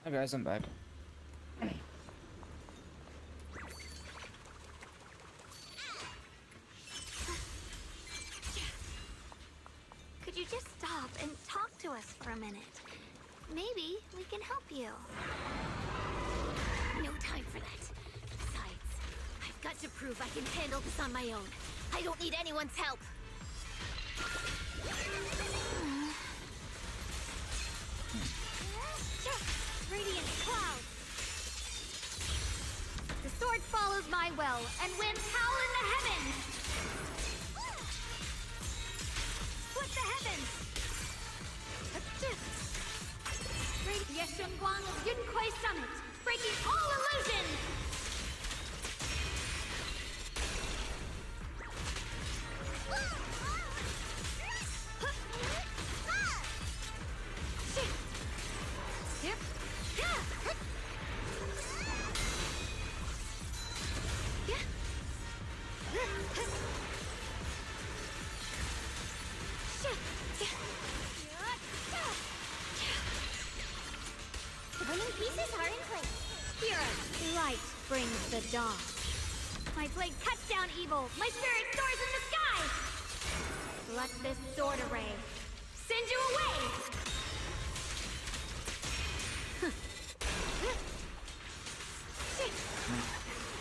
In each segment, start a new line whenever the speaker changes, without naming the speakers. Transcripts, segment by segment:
Hi guys, I'm back.
Could you just stop and talk to us for a minute? Maybe we can help you.
No time for that. Besides, I've got to prove I can handle this on my own. I don't need anyone's help.
Radiant clouds. The sword follows my will, and winds howl in the heavens. Split the heavens. Yeshunguang of Yunquai Summit, breaking all illusions. Yep.
The winning pieces are in place.
Heroes, light brings the dawn. My blade cuts down evil. My spirit soars in the sky. Let this sword array send you away.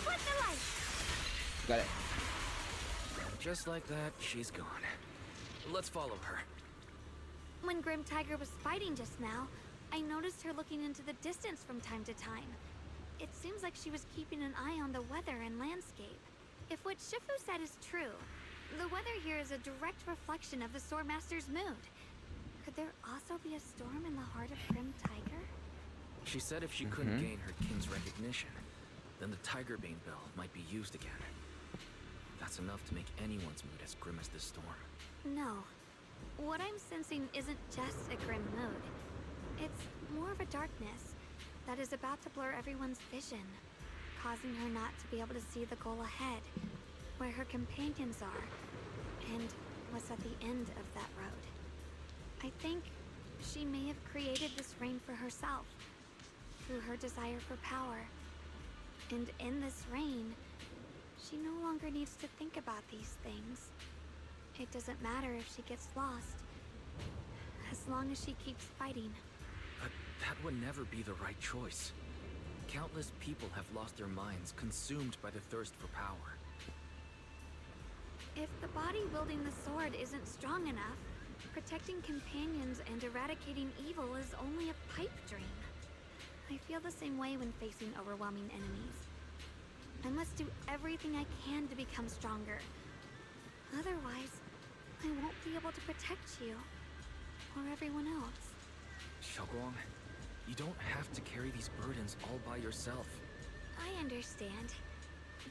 Split the light.
Got it.
Just like that, she's gone. Let's follow her.
When Grim Tiger was fighting just now, I noticed her looking into the distance from time to time. It seems like she was keeping an eye on the weather and landscape. If what Shifu said is true, the weather here is a direct reflection of the Swordmaster's mood. Could there also be a storm in the heart of Grim Tiger?
She said if she couldn't gain her king's recognition, then the Tiger Bane bell might be used again. That's enough to make anyone's mood as grim as this storm.
No. What I'm sensing isn't just a grim mood. It's more of a darkness that is about to blur everyone's vision, causing her not to be able to see the goal ahead, where her companions are, and what's at the end of that road. I think she may have created this reign for herself, through her desire for power. And in this reign, she no longer needs to think about these things. It doesn't matter if she gets lost, as long as she keeps fighting.
But that would never be the right choice. Countless people have lost their minds, consumed by the thirst for power.
If the body wielding the sword isn't strong enough, protecting companions and eradicating evil is only a pipe dream. I feel the same way when facing overwhelming enemies. I must do everything I can to become stronger. Otherwise, I won't be able to protect you, or everyone else.
Xiaoguang, you don't have to carry these burdens all by yourself.
I understand.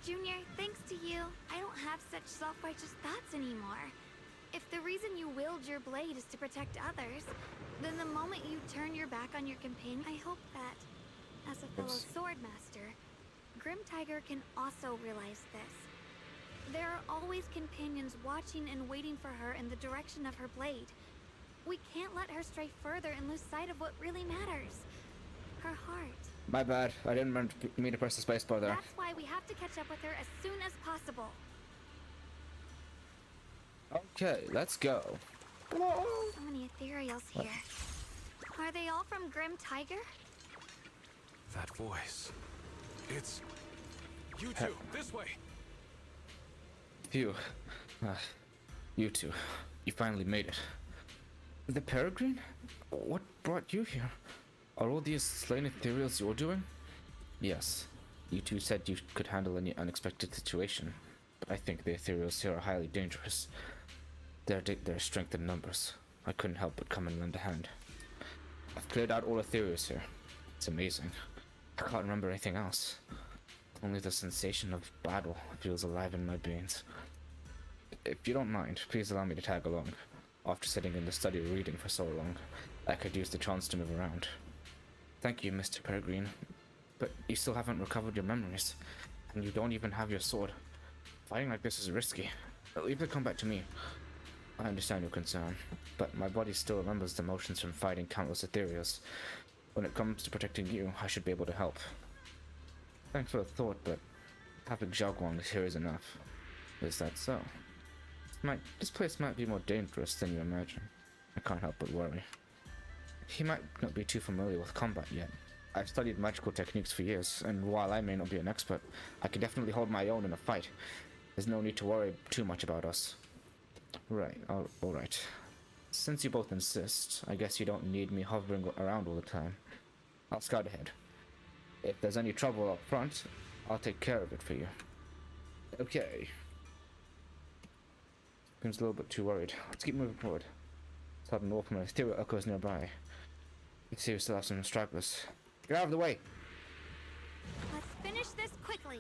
Junior, thanks to you, I don't have such self-righteous thoughts anymore. If the reason you wield your blade is to protect others, then the moment you turn your back on your companion, I hope that, as a fellow swordmaster, Grim Tiger can also realize this. There are always companions watching and waiting for her in the direction of her blade. We can't let her stray further and lose sight of what really matters. Her heart.
My bad. I didn't mean to press the space bar there.
That's why we have to catch up with her as soon as possible.
Okay, let's go.
So many ethereals here. Are they all from Grim Tiger?
That voice. It's... You two, this way!
Phew. You two. You finally made it. The Peregrine? What brought you here? Are all these slain ethereals you're doing? Yes. You two said you could handle any unexpected situation, but I think the ethereals here are highly dangerous. Their strength in numbers. I couldn't help but come and lend a hand. I've cleared out all ethereals here. It's amazing. I can't remember anything else. Only the sensation of battle feels alive in my veins. If you don't mind, please allow me to tag along. After sitting in the study reading for so long, I could use the chance to move around. Thank you, Mr. Peregrine. But you still haven't recovered your memories, and you don't even have your sword. Fighting like this is risky. Leave the combat to me. I understand your concern, but my body still remembers the motions from fighting countless ethereals. When it comes to protecting you, I should be able to help. Thanks for the thought, but having Zhao Guang here is enough. Is that so? This place might be more dangerous than you imagine. I can't help but worry. He might not be too familiar with combat yet. I've studied magical techniques for years, and while I may not be an expert, I can definitely hold my own in a fight. There's no need to worry too much about us. Right, alright. Since you both insist, I guess you don't need me hovering around all the time. I'll scout ahead. If there's any trouble up front, I'll take care of it for you. Okay. Seems a little bit too worried. Let's keep moving forward. Let's have an open my ethereal echoes nearby. Let's see if we still have some stragglers. Get out of the way!
Let's finish this quickly.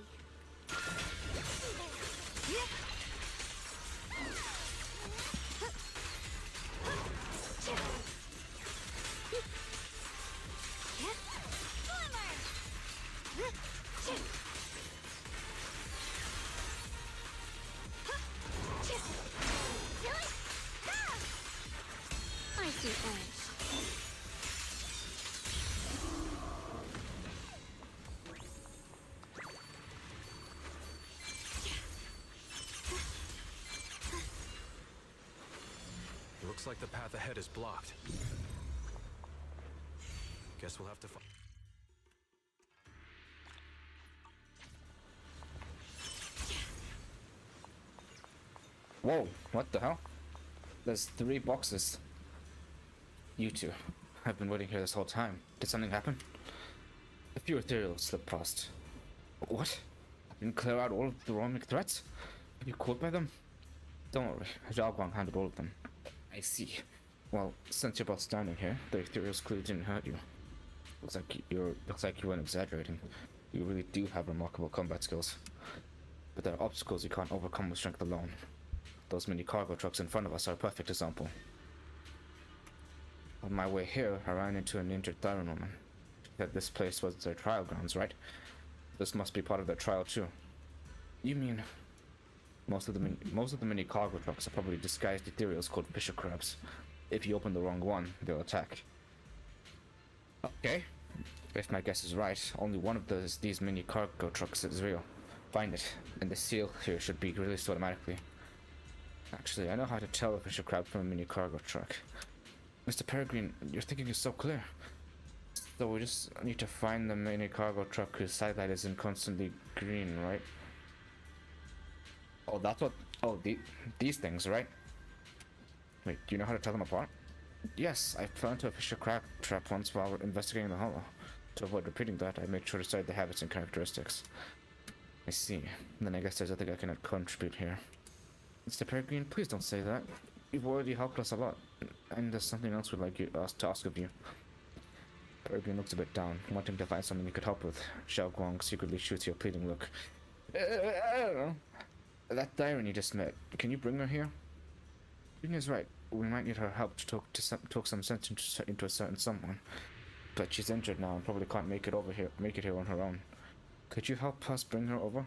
I see edge.
Looks like the path ahead is blocked. Guess we'll have to find.
Whoa, what the hell? There's 3 boxes. You two. I've been waiting here this whole time. Did something happen? A few ethereals slipped past. What? Didn't clear out all of the roaming threats? Are you caught by them? Don't worry, Zhao Guang handled all of them. I see. Well, since you're both standing here, the ethereals clearly didn't hurt you. Looks like you weren't exaggerating. You really do have remarkable combat skills. But there are obstacles you can't overcome with strength alone. Those mini cargo trucks in front of us are a perfect example. On my way here, I ran into an injured Thyron woman. She said this place was their trial grounds, right? This must be part of their trial too. You mean most of the mini cargo trucks are probably disguised ethereals called fisher crabs. If you open the wrong one, they'll attack. Okay. If my guess is right, only one of these mini cargo trucks is real. Find it, and the seal here should be released automatically. Actually, I know how to tell a fisher crab from a mini cargo truck. Mr. Peregrine, your thinking is so clear. So we just need to find the mini cargo truck whose sidelight isn't constantly green, right? Oh, that's what... Oh, these things, right? Wait, do you know how to tell them apart? Yes, I fell into a fisher crab trap once while investigating the hollow. To avoid repeating that, I made sure to study the habits and characteristics. I see. Then I guess there's nothing I can contribute here. Mr. Peregrine, please don't say that. You've already helped us a lot, and there's something else we'd like us to ask of you. Peregrine looks a bit down, wanting to find something you could help with. Zhao Guang secretly shoots you a pleading look. I don't know. That Thyron you just met, can you bring her here? Jin is right. We might need her help to talk some sense into a certain someone. But she's injured now and probably can't make it here on her own. Could you help us bring her over?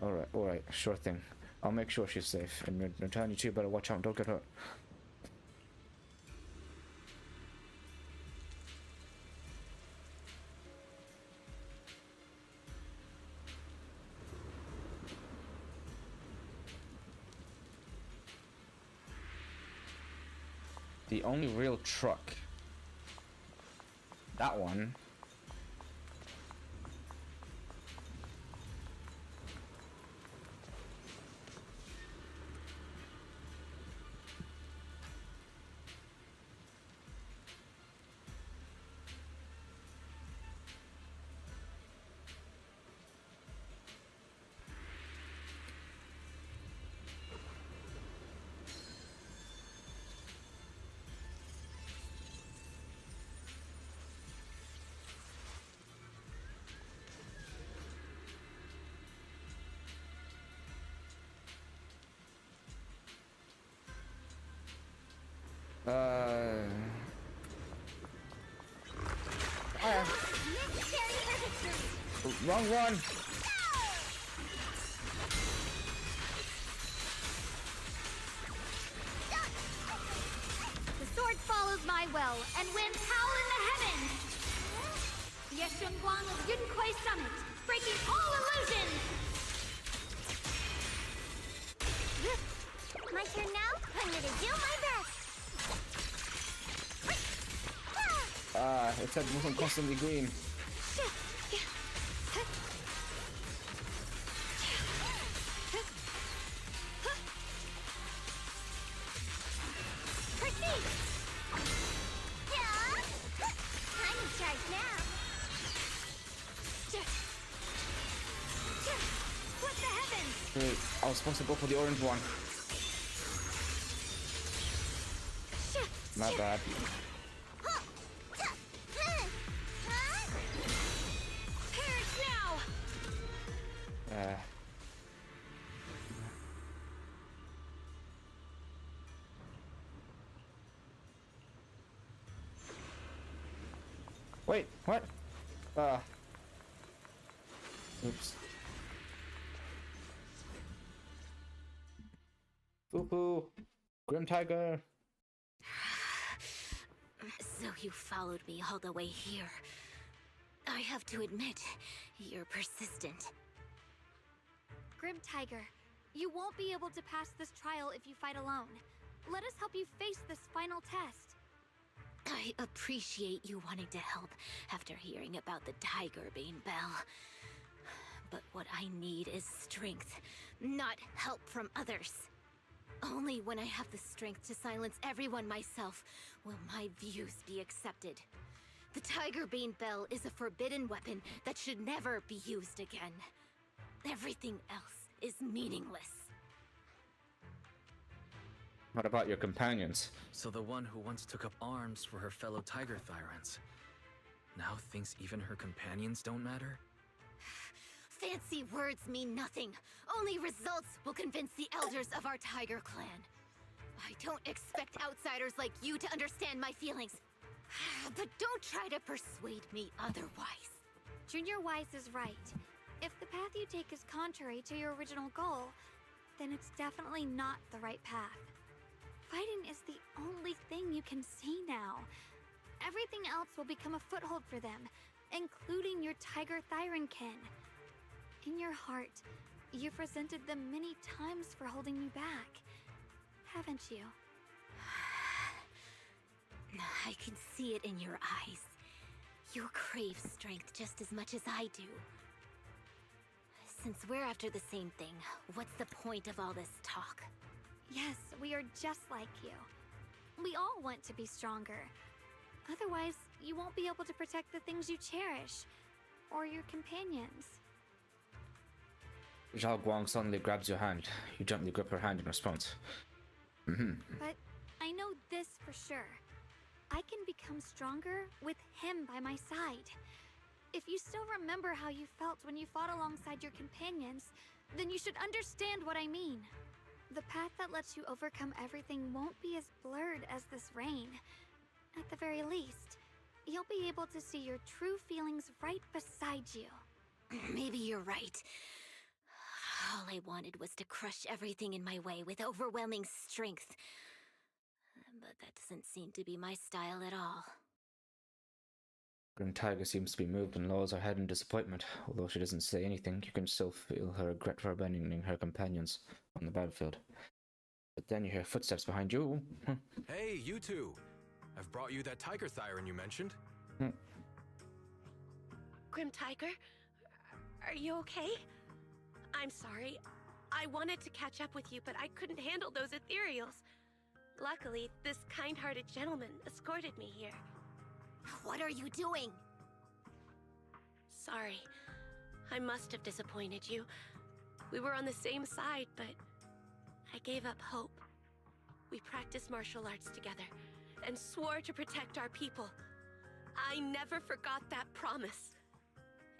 Alright, sure thing. I'll make sure she's safe, and in return you two better watch out and don't get hurt. The only real truck. That one. Wrong one.
The sword follows my will and wins howl in the heavens.
breaking all illusions! My turn now? I'm gonna do my best!
It said moving constantly green.
Proceed! I'm in charge now! What the heavens?
Wait, I was supposed to go for the orange one. My bad.
Perish now!
Wait, what? Oops. Poo-poo. Grim Tiger.
So you followed me all the way here. I have to admit, you're persistent.
Grim Tiger, you won't be able to pass this trial if you fight alone. Let us help you face this final test.
I appreciate you wanting to help after hearing about the Tiger Bane Bell. But what I need is strength, not help from others. Only when I have the strength to silence everyone myself will my views be accepted. The Tiger Bane Bell is a forbidden weapon that should never be used again. Everything else is meaningless.
What about your companions?
So the one who once took up arms for her fellow Tiger Thyrans now thinks even her companions don't matter?
Fancy words mean nothing. Only results will convince the elders of our Tiger clan. I don't expect outsiders like you to understand my feelings. But don't try to persuade me otherwise.
Junior Wise is right. If the path you take is contrary to your original goal, then it's definitely not the right path. Fighting is the only thing you can see now. Everything else will become a foothold for them, including your Tiger Thyran kin. In your heart, you've resented them many times for holding you back, haven't you?
I can see it in your eyes. You crave strength just as much as I do. Since we're after the same thing, what's the point of all this talk?
Yes, we are just like you. We all want to be stronger. Otherwise, you won't be able to protect the things you cherish, or your companions.
Zhao Guang suddenly grabs your hand. You gently grip her hand in response.
But I know this for sure. I can become stronger with him by my side. If you still remember how you felt when you fought alongside your companions, then you should understand what I mean. The path that lets you overcome everything won't be as blurred as this rain. At the very least, you'll be able to see your true feelings right beside you.
Maybe you're right. All I wanted was to crush everything in my way with overwhelming strength. But that doesn't seem to be my style at all.
Grim Tiger seems to be moved and lowers her head in disappointment. Although she doesn't say anything, you can still feel her regret for abandoning her companions on the battlefield. But then you hear footsteps behind you.
Hey, you two! I've brought you that Tiger Thyran you mentioned.
Grim Tiger, are you okay? I'm sorry. I wanted to catch up with you, but I couldn't handle those ethereals. Luckily, this kind-hearted gentleman escorted me here.
What are you doing?
Sorry. I must have disappointed you. We were on the same side, but I gave up hope. We practiced martial arts together and swore to protect our people. I never forgot that promise.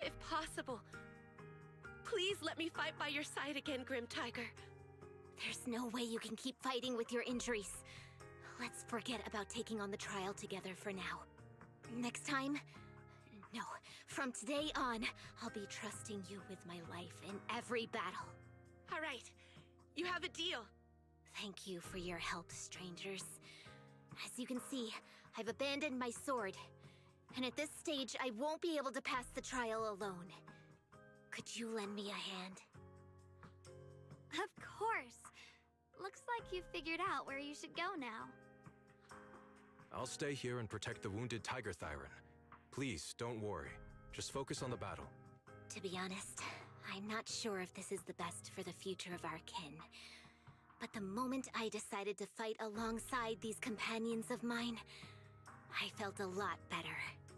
If possible, please let me fight by your side again, Grim Tiger.
There's no way you can keep fighting with your injuries. Let's forget about taking on the trial together for now. Next time? No, from today on, I'll be trusting you with my life in every battle.
All right, you have a deal.
Thank you for your help, strangers. As you can see, I've abandoned my sword. And at this stage, I won't be able to pass the trial alone. Could you lend me a hand?
Of course. Looks like you've figured out where you should go now.
I'll stay here and protect the wounded Tiger Thyron. Please, don't worry. Just focus on the battle.
To be honest, I'm not sure if this is the best for the future of our kin. But the moment I decided to fight alongside these companions of mine, I felt a lot better.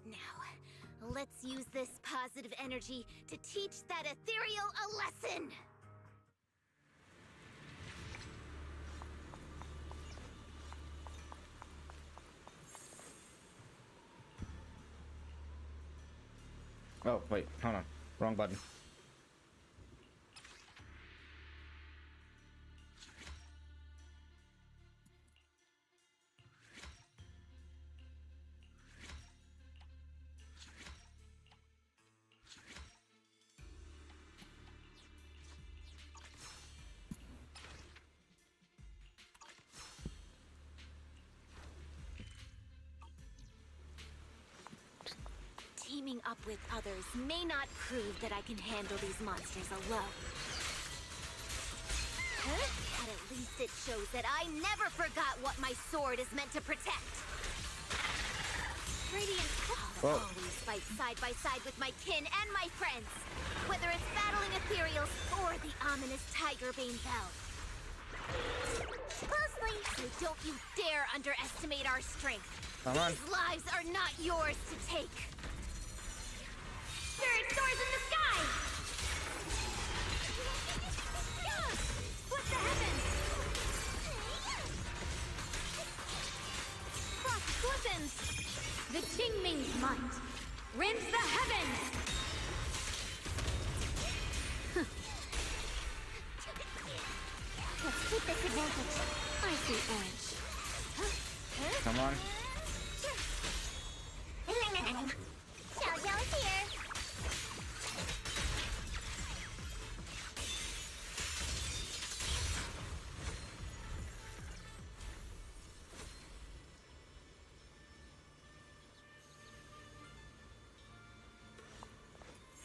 Now, let's use this positive energy to teach that ethereal a lesson!
Oh, wait, hold on. Wrong button.
Teaming up with others may not prove that I can handle these monsters alone. But at least it shows that I never forgot what my sword is meant to protect. Radiant, I'll always fight side by side with my kin and my friends, whether it's battling ethereals or the ominous Tigerbane Bell. Closely, so don't you dare underestimate our strength.
Come on.
These lives are not yours to take. Spirit soars in the sky! Split the heavens!
Frost glistens! The Qingming's might rends the heavens!
Let's keep this advantage. I see orange.
Come on.
Xiao's here.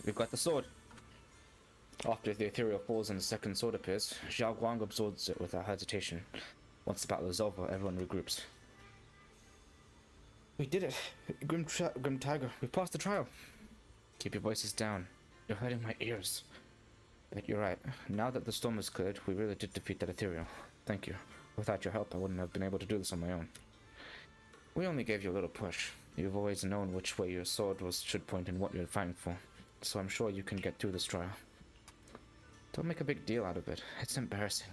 We've got the sword. After the ethereal falls and the second sword appears, Xiao Guang absorbs it without hesitation. Once the battle is over, everyone regroups. We did it! Grim Tiger, we passed the trial! Keep your voices down. You're hurting my ears. But you're right. Now that the storm is cleared, we really did defeat that ethereal. Thank you. Without your help, I wouldn't have been able to do this on my own. We only gave you a little push. You've always known which way your sword should point and what you're fighting for. So I'm sure you can get through this trial. Don't make a big deal out of it. It's embarrassing.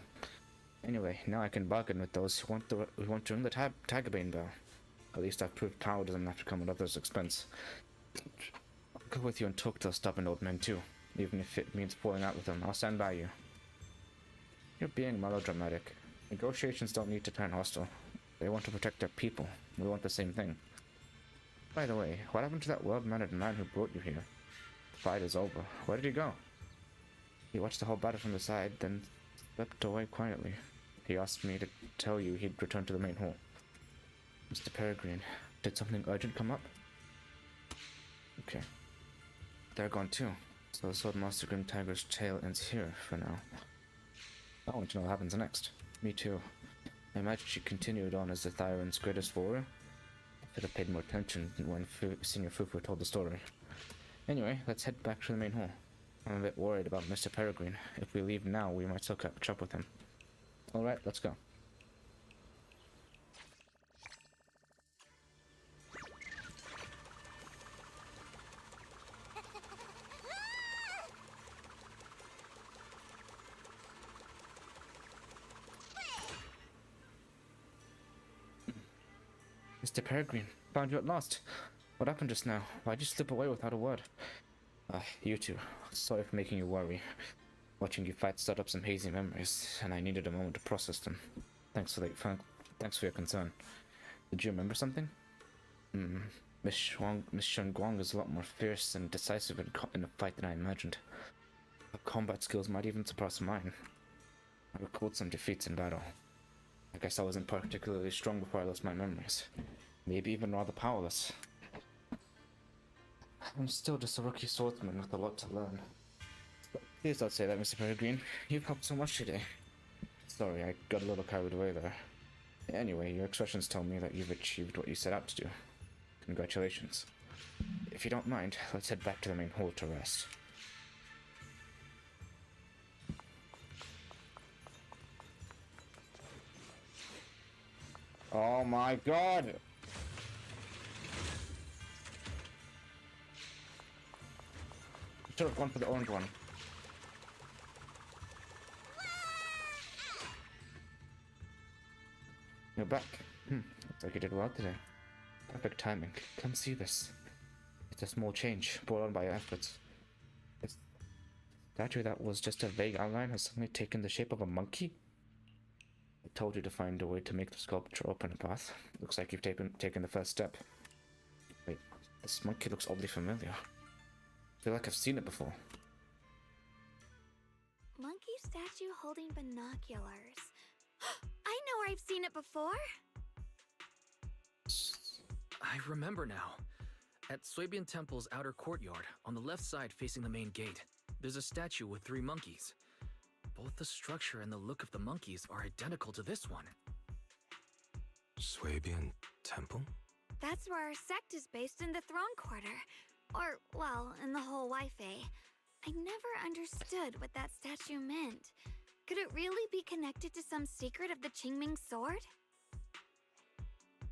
Anyway, now I can bargain with those who want to ring the Tigerbane Bell. At least I've proved power doesn't have to come at others' expense. I'll go with you and talk to those stubborn old men too. Even if it means falling out with them, I'll stand by you. You're being melodramatic. Negotiations don't need to turn hostile. They want to protect their people. We want the same thing. By the way, what happened to that well-mannered man who brought you here? The fight is over. Where did he go? He watched the whole battle from the side, then slipped away quietly. He asked me to tell you he'd return to the main hall. Mr. Peregrine, did something urgent come up? Okay. They're gone too. So the Swordmaster Grim Tiger's tale ends here for now. I want to know what happens next. Me too. I imagine she continued on as the Thyron's greatest warrior. I should have paid more attention when Senior Fufu told the story. Anyway, let's head back to the main hall. I'm a bit worried about Mr. Peregrine. If we leave now, we might still catch up with him. Alright, let's go. Mr. Peregrine, found you at last. What happened just now? Why'd you slip away without a word? You two. Sorry for making you worry. Watching you fight stirred up some hazy memories, and I needed a moment to process them. Thanks for your concern. Did you remember something? Miss Shun Guang is a lot more fierce and decisive in a fight than I imagined. Her combat skills might even surpass mine. I recalled some defeats in battle. I guess I wasn't particularly strong before I lost my memories. Maybe even rather powerless. I'm still just a rookie swordsman with a lot to learn. But please don't say that, Mr. Peregrine. You've helped so much today. Sorry, I got a little carried away there. Anyway, your expressions tell me that you've achieved what you set out to do. Congratulations. If you don't mind, let's head back to the main hall to rest. Oh my god! Should have gone for the orange one. You're back. Looks like you did well today. Perfect timing. Come see this. It's a small change brought on by your efforts. This statue that was just a vague outline has suddenly taken the shape of a monkey. I told you to find a way to make the sculpture open a path. Looks like you've taken the first step. Wait, this monkey looks oddly familiar. I feel like I've seen it before.
Monkey statue holding binoculars. I know where I've seen it before.
I remember now. At Swabian Temple's outer courtyard, on the left side facing the main gate, there's a statue with 3 monkeys. Both the structure and the look of the monkeys are identical to this one.
Swabian Temple?
That's where our sect is based, in the Throne Quarter. Or, well, in the whole Wi-Fi. I never understood what that statue meant. Could it really be connected to some secret of the Qingming sword?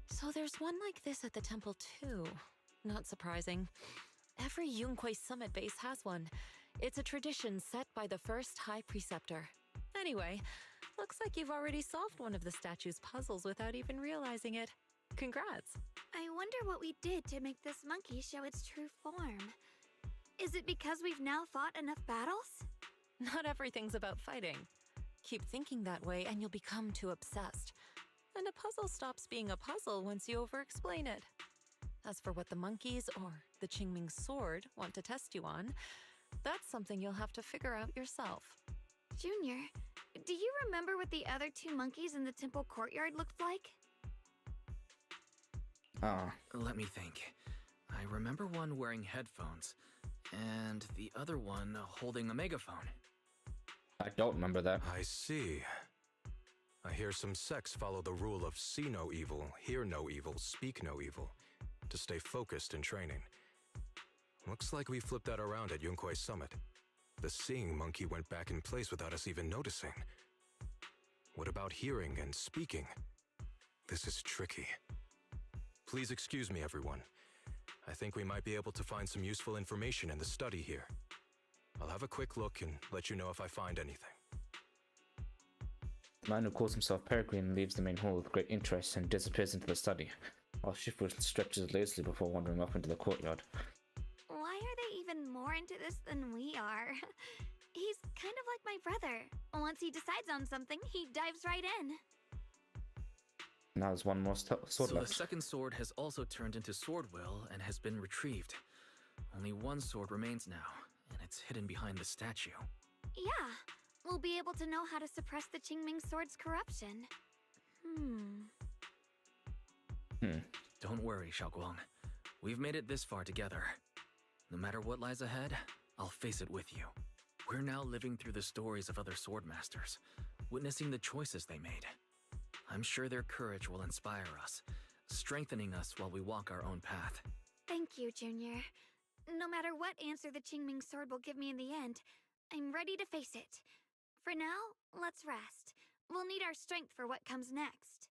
So there's one like this at the temple too. Not surprising. Every Yunquei Summit base has one. It's a tradition set by the first High Preceptor. Anyway, looks like you've already solved one of the statue's puzzles without even realizing it. Congrats!
I wonder what we did to make this monkey show its true form. Is it because we've now fought enough battles?
Not everything's about fighting. Keep thinking that way and you'll become too obsessed. And a puzzle stops being a puzzle once you over-explain it. As for what the monkeys, or the Qingming sword, want to test you on, that's something you'll have to figure out yourself.
Junior, do you remember what the other 2 monkeys in the temple courtyard looked like?
Let me think. I remember one wearing headphones, and the other one holding a megaphone.
I don't remember that.
I see. I hear some sects follow the rule of see no evil, hear no evil, speak no evil, to stay focused in training. Looks like we flipped that around at Yunquei Summit. The seeing monkey went back in place without us even noticing. What about hearing and speaking? This is tricky. Please excuse me, everyone. I think we might be able to find some useful information in the study here. I'll have a quick look and let you know if I find anything.
The man who calls himself Peregrine leaves the main hall with great interest and disappears into the study, while Shifu stretches lazily before wandering off into the courtyard.
Why are they even more into this than we are? He's kind of like my brother. Once he decides on something, he dives right in.
Now there's one more sword
So
left.
the second sword has also turned into Swordwill and has been retrieved. Only one sword remains now, and it's hidden behind the statue.
Yeah, we'll be able to know how to suppress the Qingming sword's corruption.
Don't worry, Xiaoguang. We've made it this far together. No matter what lies ahead, I'll face it with you. We're now living through the stories of other swordmasters, witnessing the choices they made. I'm sure their courage will inspire us, strengthening us while we walk our own path.
Thank you, Junior. No matter what answer the Qingming sword will give me in the end, I'm ready to face it. For now, let's rest. We'll need our strength for what comes next.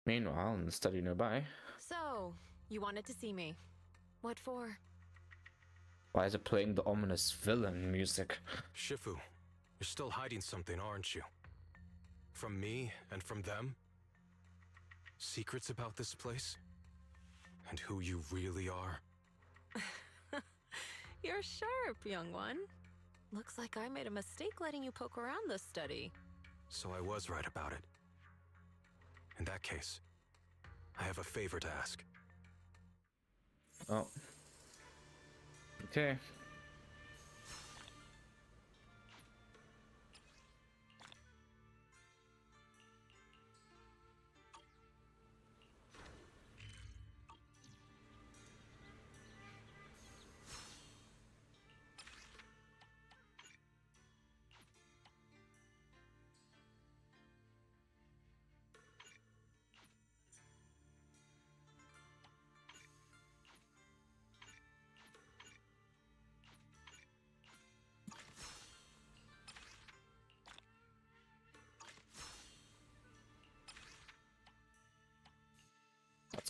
Meanwhile, in the study nearby,
So, you wanted to see me. What for?
why is it playing the ominous villain music?
Shifu, you're still hiding something, aren't you? From me and from them? Secrets about this place? And who you really are?
You're sharp, young one. Looks like I made a mistake letting you poke around this study.
So I was right about it. In that case, I have a favor to ask.
Oh. Okay.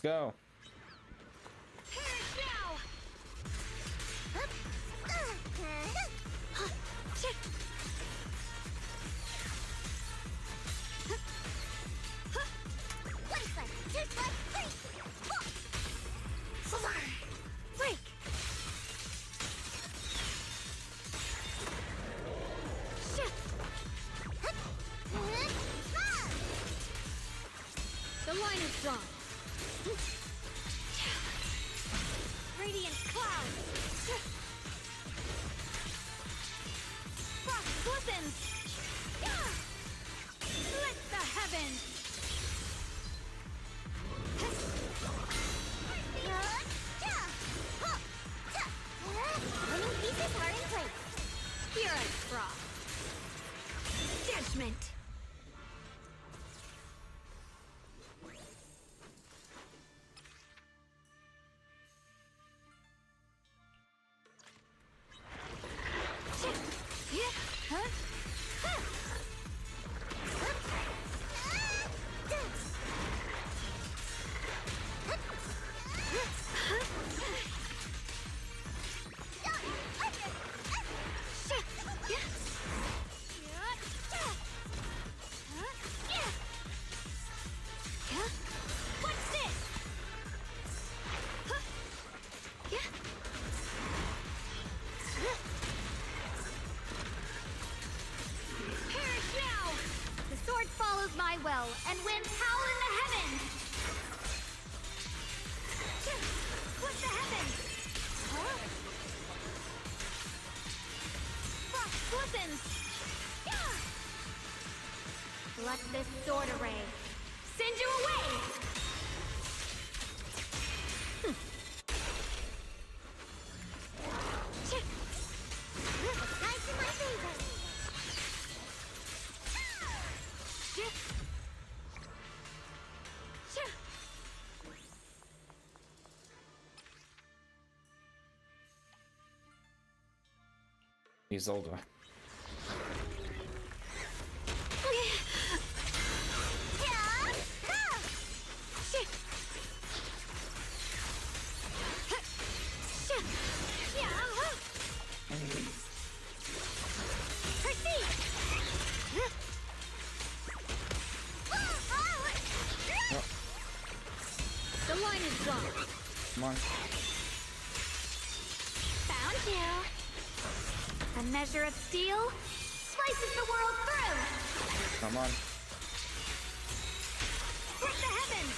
go.
The line is drawn. Radiant cloud. Frost glistens. Split the heavens. Winning pieces are in place. Spirit frost. Judgment. My will and winds howl in the heavens. Split the heavens. Frost glistens. Let this sword array send you away. Nice in my favor.
He's older.
The line is drawn.
Come on.
Found you. A measure of steel slices the world through.
Come on.
Split the heavens.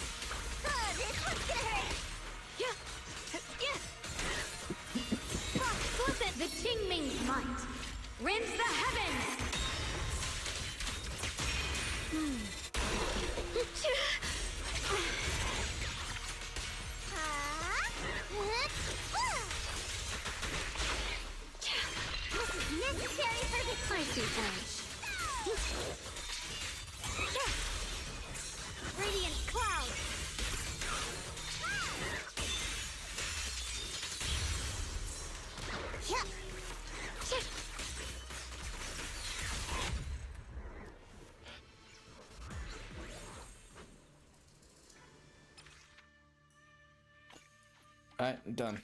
This one's gonna hurt. Yeah. Frost glisten. The Qingming's might rends the heavens. Necessary for his spicy edge. Radiant cloud.
Alright, done.